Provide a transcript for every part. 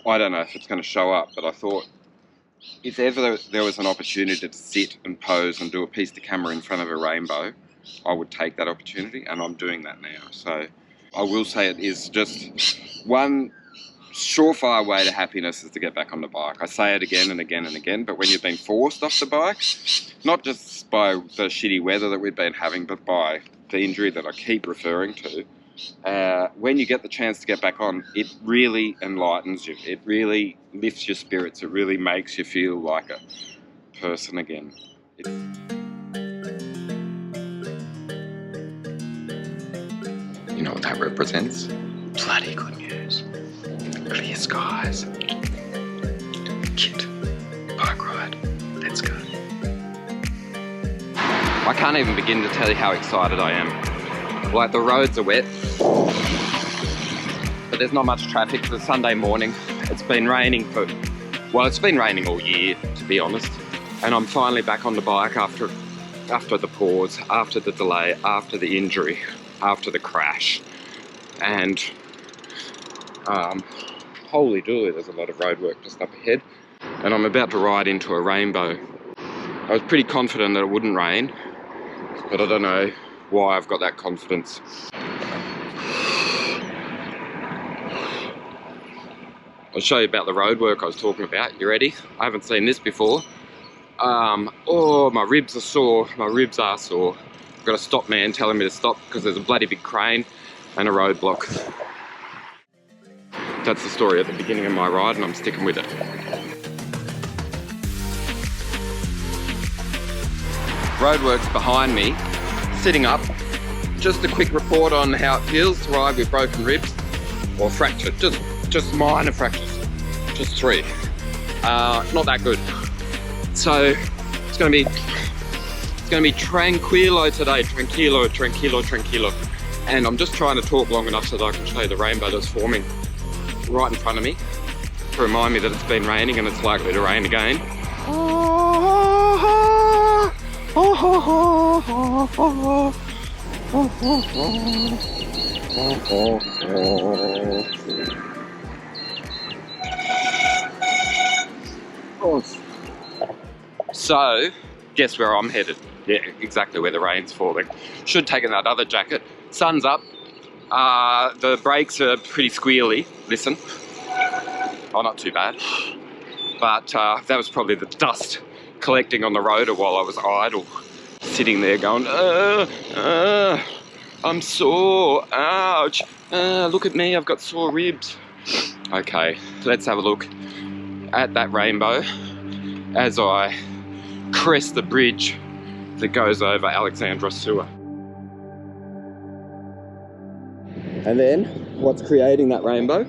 I don't know if it's going to show up, but I thought if ever there was an opportunity to sit and pose and do a piece to camera in front of a rainbow, I would take that opportunity, and I'm doing that now. So I will say it is just one surefire way to happiness is to get back on the bike. I say it again and again and again, but when you've been forced off the bike, not just by the shitty weather that we've been having, but by the injury that I keep referring to, when you get the chance to get back on, it really enlightens you. It really lifts your spirits. It really makes you feel like a person again. You know what that represents? Bloody good news. Clear skies. Kit. Bike ride. Let's go. I can't even begin to tell you how excited I am. Like, the roads are wet, but there's not much traffic. It's a Sunday morning. It's been raining it's been raining all year, to be honest. And I'm finally back on the bike after the pause, after the delay, after the injury, after the crash. And holy dooly, there's a lot of road work just up ahead. And I'm about to ride into a rainbow. I was pretty confident that it wouldn't rain, but I don't know why I've got that confidence. I'll show you about the road work I was talking about. You ready? I haven't seen this before. Oh, my ribs are sore. My ribs are sore. I've got a stop man telling me to stop because there's a bloody big crane and a roadblock. That's the story at the beginning of my ride, and I'm sticking with it. Roadworks behind me, sitting up. Just a quick report on how it feels to ride with broken ribs, or fractured, just minor fractures, just 3. Not that good. So it's gonna be tranquilo today, tranquilo. And I'm just trying to talk long enough so that I can show you the rainbow that's forming right in front of me to remind me that it's been raining and it's likely to rain again. So, guess where I'm headed? Yeah, exactly where the rain's falling. Should take that other jacket. Sun's up. The brakes are pretty squealy. Listen. Oh, not too bad. But that was probably the dust collecting on the rotor while I was idle. Sitting there going, I'm sore, ouch. Look at me, I've got sore ribs. Okay, let's have a look at that rainbow as I crest the bridge that goes over Alexandra Sewer. And then, what's creating that rainbow?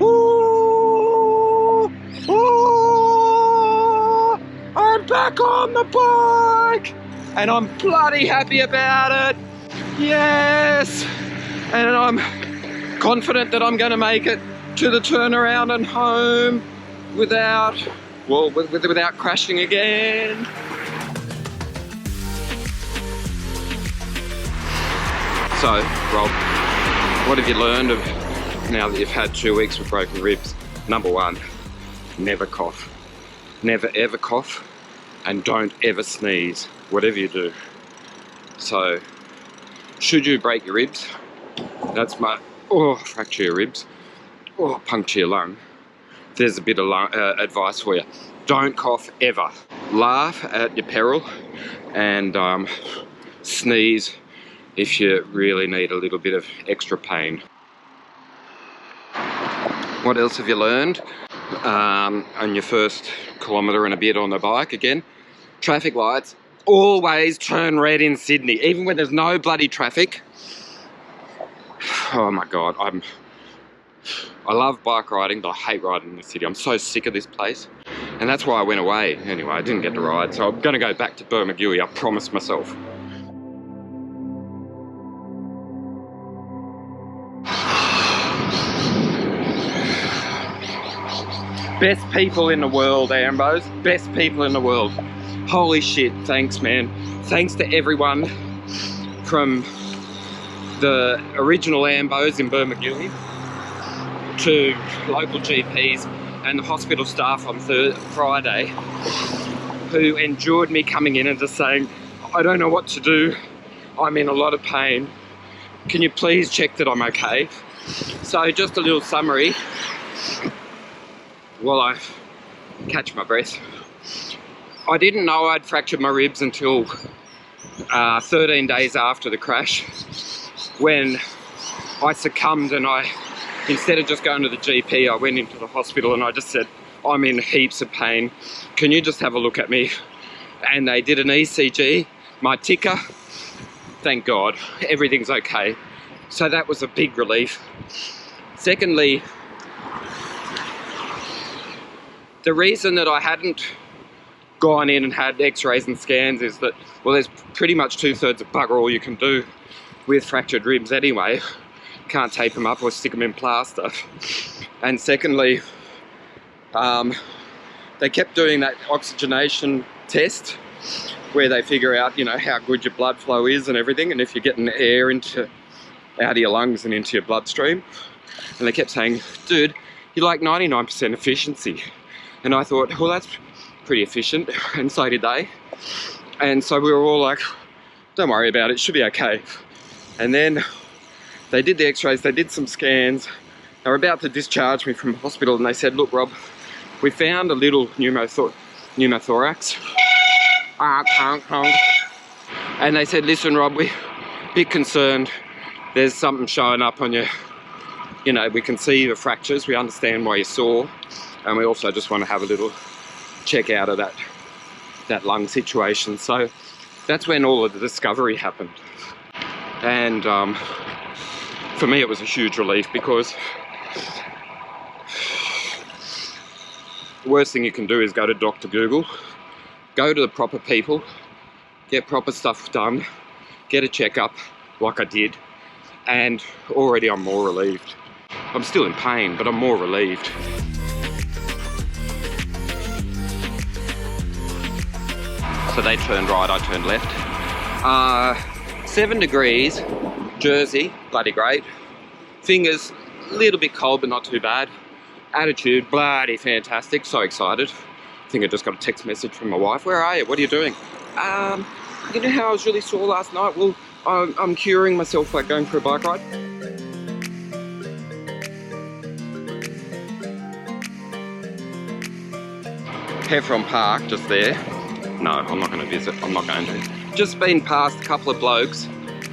Oh, I'm back on the bike! And I'm bloody happy about it! Yes! And I'm confident that I'm gonna make it to the turnaround and home without crashing again. So, Rob, what have you learned of now that you've had 2 weeks with broken ribs? Number 1, never cough. Never ever cough, and don't ever sneeze, whatever you do. So, should you break your ribs, that's my, fracture your ribs, puncture your lung, there's a bit of advice for you. Don't cough ever. Laugh at your peril, and sneeze if you really need a little bit of extra pain. What else have you learned on your first kilometre and a bit on the bike? Again, traffic lights always turn red in Sydney, even when there's no bloody traffic. Oh my God, I love bike riding, but I hate riding in the city. I'm so sick of this place, and that's why I went away. Anyway, I didn't get to ride, so I'm gonna go back to Brume, I promised myself. Best people in the world, Ambos. Best people in the world. Holy shit, thanks, man. Thanks to everyone from the original Ambos in Brume, to local GPs and the hospital staff on Friday, who endured me coming in and just saying, I don't know what to do, I'm in a lot of pain, can you please check that I'm okay? So just a little summary while I catch my breath. I didn't know I'd fractured my ribs until 13 days after the crash, when I succumbed and instead of just going to the GP, I went into the hospital and I just said, I'm in heaps of pain, can you just have a look at me? And they did an ECG, my ticker, thank God, everything's okay. So that was a big relief. Secondly, the reason that I hadn't gone in and had x-rays and scans is that, well, there's pretty much 2/3 of bugger all you can do with fractured ribs anyway. Can't tape them up or stick them in plaster. And secondly, they kept doing that oxygenation test where they figure out, you know, how good your blood flow is and everything, and if you're getting air out of your lungs and into your bloodstream. And they kept saying, dude, you're like 99% efficiency. And I thought, well, that's pretty efficient, and so did they. And so we were all like, don't worry about it, should be okay. And then they did the x-rays, they did some scans, they were about to discharge me from the hospital, and they said, look Rob, we found a little pneumothorax. And they said, listen Rob, we're a bit concerned, there's something showing up on you. You know, we can see the fractures, we understand why you're sore, and we also just want to have a little check out of that lung situation. So that's when all of the discovery happened. And for me it was a huge relief, because the worst thing you can do is go to Dr. Google, go to the proper people, get proper stuff done, get a checkup like I did, and already I'm more relieved. I'm still in pain, but I'm more relieved. So they turned right, I turned left. 7 degrees, Jersey, bloody great. Fingers, a little bit cold, but not too bad. Attitude, bloody fantastic, so excited. I think I just got a text message from my wife. Where are you? What are you doing? You know how I was really sore last night? Well, I'm curing myself by going for a bike ride. Heffron Park, just there. No, I'm not going to visit, I'm not going to. Just been past a couple of blokes,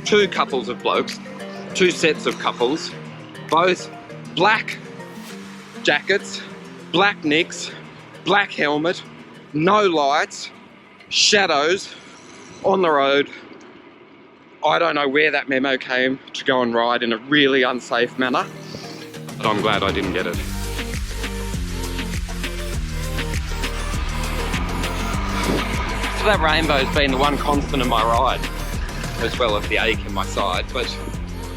2 couples of blokes, 2 sets of couples, both black jackets, black nicks, black helmet, no lights, shadows, on the road. I don't know where that memo came to go and ride in a really unsafe manner, but I'm glad I didn't get it. So that rainbow's been the one constant in my ride, as well as the ache in my side, but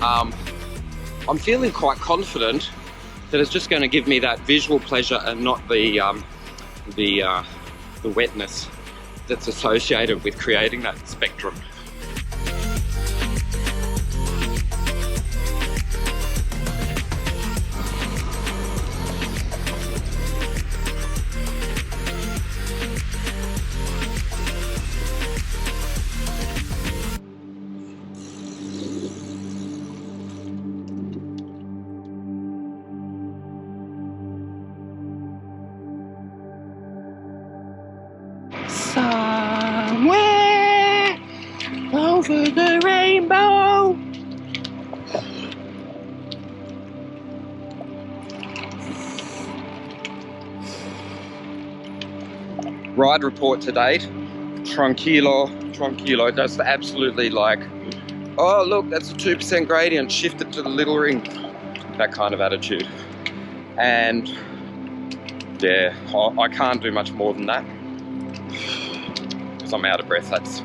I'm feeling quite confident that it's just going to give me that visual pleasure and not the wetness that's associated with creating that spectrum. Somewhere over the rainbow. Ride report to date, tranquilo, just absolutely like, oh look, that's a 2% gradient, shift it to the little ring, that kind of attitude. And yeah, I can't do much more than that, because I'm out of breath. That's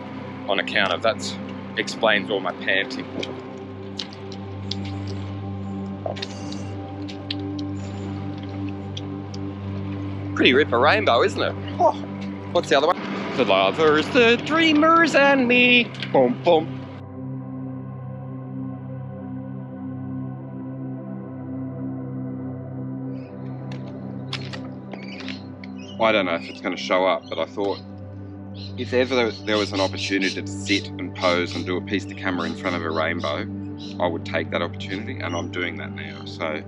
on account of, that explains all my panting. Pretty ripper rainbow, isn't it? Oh, what's the other one? The lovers, the dreamers, and me. Boom, boom. I don't know if it's going to show up, but I thought if ever there was an opportunity to sit and pose and do a piece to camera in front of a rainbow, I would take that opportunity, and I'm doing that now. So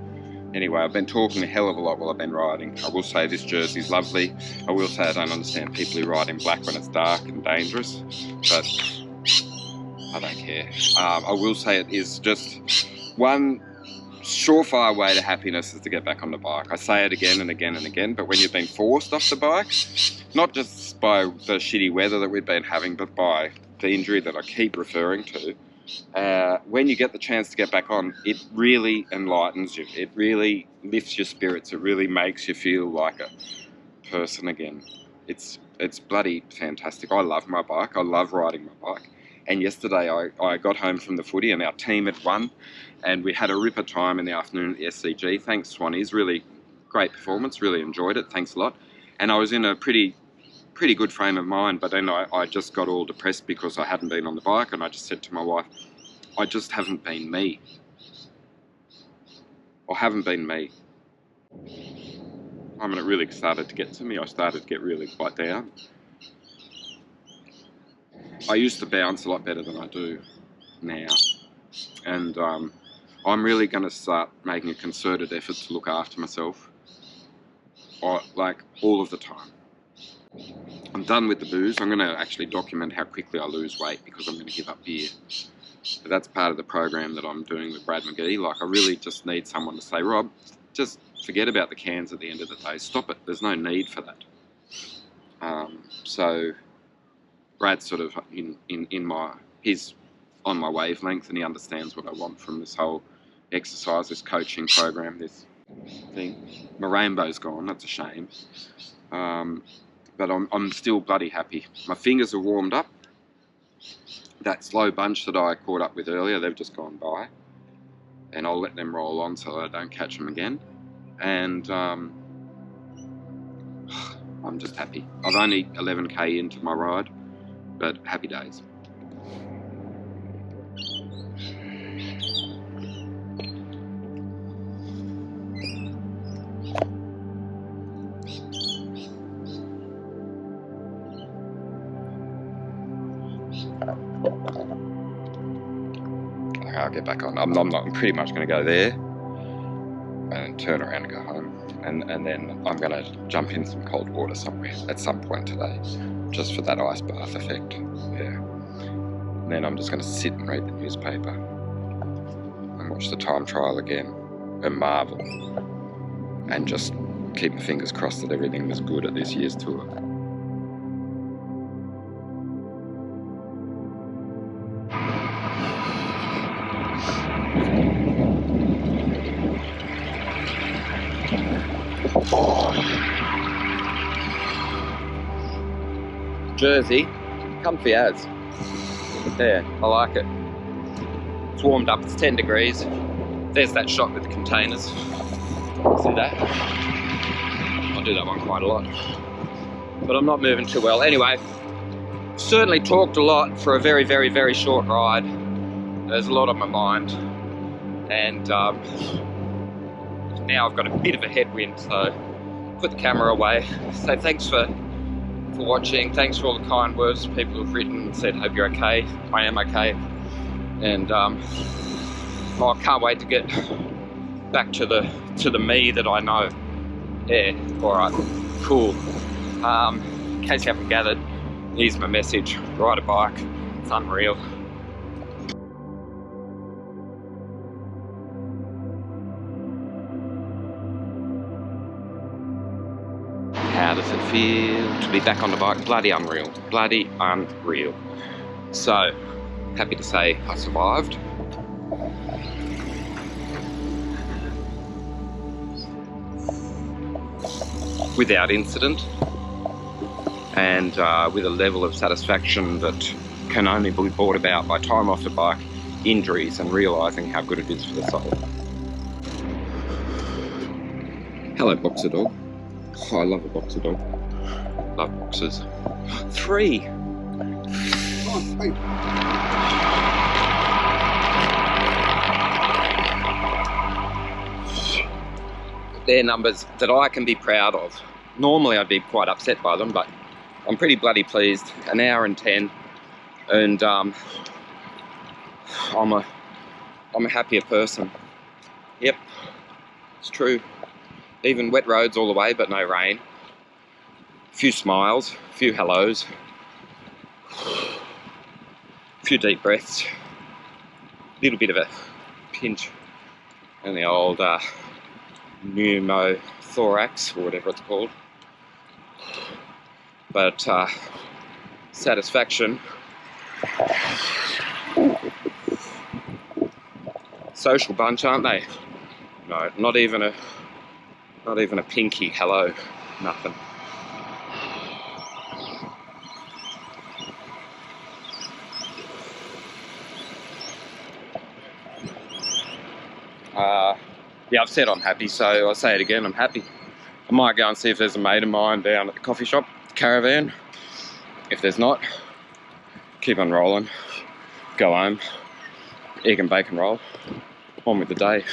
anyway, I've been talking a hell of a lot while I've been riding. I will say this jersey's lovely. I will say I don't understand people who ride in black when it's dark and dangerous, but I don't care. I will say it is just one surefire way to happiness is to get back on the bike. I say it again and again and again, but when you've been forced off the bike, not just by the shitty weather that we've been having, but by the injury that I keep referring to, when you get the chance to get back on, it really enlightens you. It really lifts your spirits. It really makes you feel like a person again. It's bloody fantastic. I love my bike. I love riding my bike. And yesterday I got home from the footy and our team had won, and we had a ripper time in the afternoon at the SCG. Thanks, Swannies. Really great performance. Really enjoyed it. Thanks a lot. And I was in a pretty good frame of mind, but then I just got all depressed because I hadn't been on the bike, and I just said to my wife, I just haven't been me. I haven't been me. I mean, it really started to get to me. I started to get really quite down. I used to bounce a lot better than I do now, and I'm really going to start making a concerted effort to look after myself, like all of the time. I'm done with the booze. I'm going to actually document how quickly I lose weight because I'm going to give up beer. But that's part of the program that I'm doing with Brad McGee. Like, I really just need someone to say, Rob, just forget about the cans at the end of the day. Stop it. There's no need for that. So Brad's sort of he's on my wavelength, and he understands what I want from this whole exercise, this coaching program, this thing. My rainbow's gone. That's a shame. But I'm still bloody happy. My fingers are warmed up. That slow bunch that I caught up with earlier, they've just gone by. And I'll let them roll on so I don't catch them again. And I'm just happy. I've only 11k into my ride, but happy days. I'll get back on. I'm pretty much going to go there and turn around and go home, and then I'm going to jump in some cold water somewhere at some point today, just for that ice bath effect. Yeah. And then I'm just going to sit and read the newspaper and watch the time trial again and marvel and just keep my fingers crossed that everything was good at this year's tour. Jersey, comfy as. There, I like it. It's warmed up, it's 10 degrees. There's that shot with the containers. See that? I'll do that one quite a lot. But I'm not moving too well. Anyway, certainly talked a lot for a very, very, very short ride. There's a lot on my mind. And now I've got a bit of a headwind, so put the camera away. So thanks for watching. Thanks for all the kind words people who've written and said, hope you're okay. I am okay. And I can't wait to get back to the me that I know. Yeah, alright, cool. In case you haven't gathered, here's my message. Ride a bike, it's unreal. How does it feel to be back on the bike? Bloody unreal. Bloody unreal. So, happy to say I survived. Without incident. And with a level of satisfaction that can only be brought about by time off the bike, injuries, and realising how good it is for the soul. Hello, boxer dog. Oh, I love a boxer dog. Love boxers. 3. Oh, hey. They're numbers that I can be proud of. Normally I'd be quite upset by them, but I'm pretty bloody pleased. An hour and 10, and I'm a happier person. Yep, it's true. Even wet roads all the way, but no rain. A few smiles, a few hellos, a few deep breaths, a little bit of a pinch, and the old pneumothorax, or whatever it's called. But satisfaction. Social bunch, aren't they? No, not even a pinky hello, nothing. Yeah, I've said I'm happy, so I'll say it again, I'm happy. I might go and see if there's a mate of mine down at the coffee shop, Caravan. If there's not, keep on rolling, go home, egg and bacon roll, on with the day.